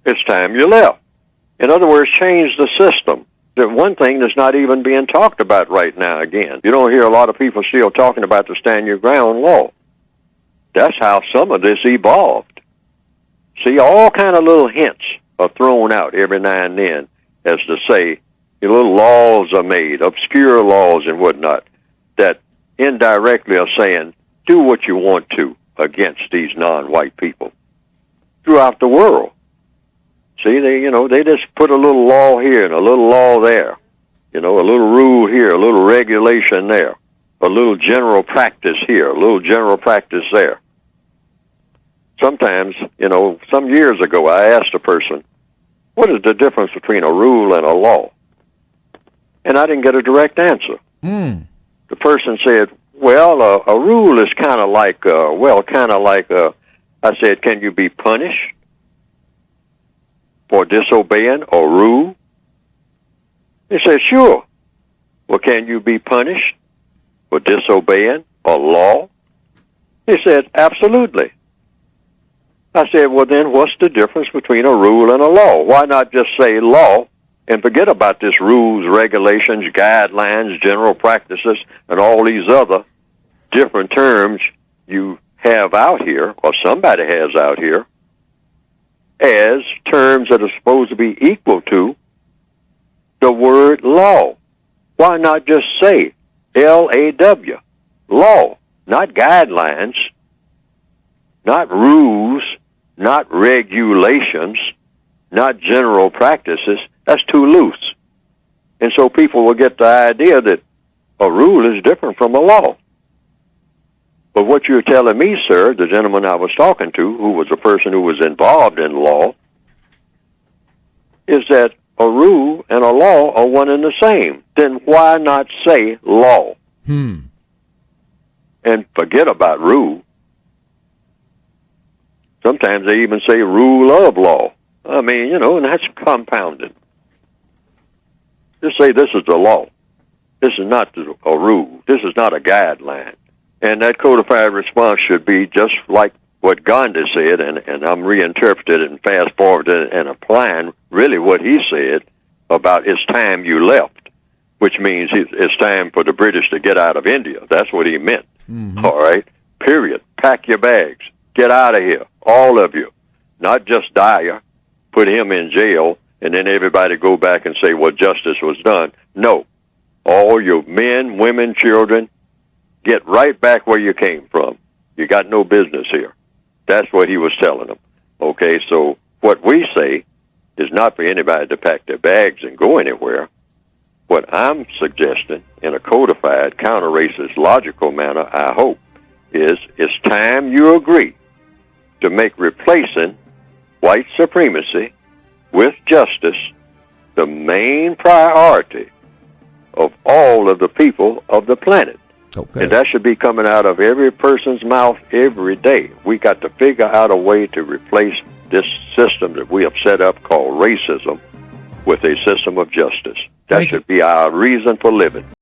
It's time you left. In other words, change the system. The one thing that's not even being talked about right now again. You don't hear a lot of people still talking about the stand your ground law. That's how some of this evolved. See, all kind of little hints are thrown out every now and then as to say, little laws are made, obscure laws and whatnot, that indirectly are saying, do what you want to against these non-white people throughout the world. See, they just put a little law here and a little law there, a little rule here, a little regulation there, a little general practice here, a little general practice there. Sometimes, some years ago, I asked a person, what is the difference between a rule and a law? And I didn't get a direct answer. The person said, well, a rule is kind of like, I said, can you be punished for disobeying a rule? He said, sure. Well, can you be punished for disobeying a law? He said, absolutely. I said, well, then what's the difference between a rule and a law? Why not just say law and forget about this rules, regulations, guidelines, general practices, and all these other different terms you have out here, or somebody has out here, as terms that are supposed to be equal to the word law. Why not just say L-A-W, law, not guidelines, not rules, not regulations, not general practices? That's too loose. And so people will get the idea that a rule is different from a law. But what you're telling me, sir, the gentleman I was talking to, who was a person who was involved in law, is that a rule and a law are one and the same. Then why not say law? And forget about rule. Sometimes they even say rule of law. I mean, and that's compounded. Just say this is the law. This is not a rule. This is not a guideline. And that codified response should be just like what Gandhi said, and I'm reinterpreting it and fast-forwarding it and applying really what he said about it's time you left, which means it's time for the British to get out of India. That's what he meant. All right? Period. Pack your bags. Get out of here, all of you. Not just Dyer, put him in jail, and then everybody go back and say, well, justice was done. No. All your men, women, children, get right back where you came from. You got no business here. That's what he was telling them. Okay, so what we say is not for anybody to pack their bags and go anywhere. What I'm suggesting in a codified, counter-racist, logical manner, I hope, is it's time you agree to make replacing white supremacy with justice the main priority of all of the people of the planet. Okay. And that should be coming out of every person's mouth every day. We got to figure out a way to replace this system that we have set up called racism with a system of justice. That should be our reason for living.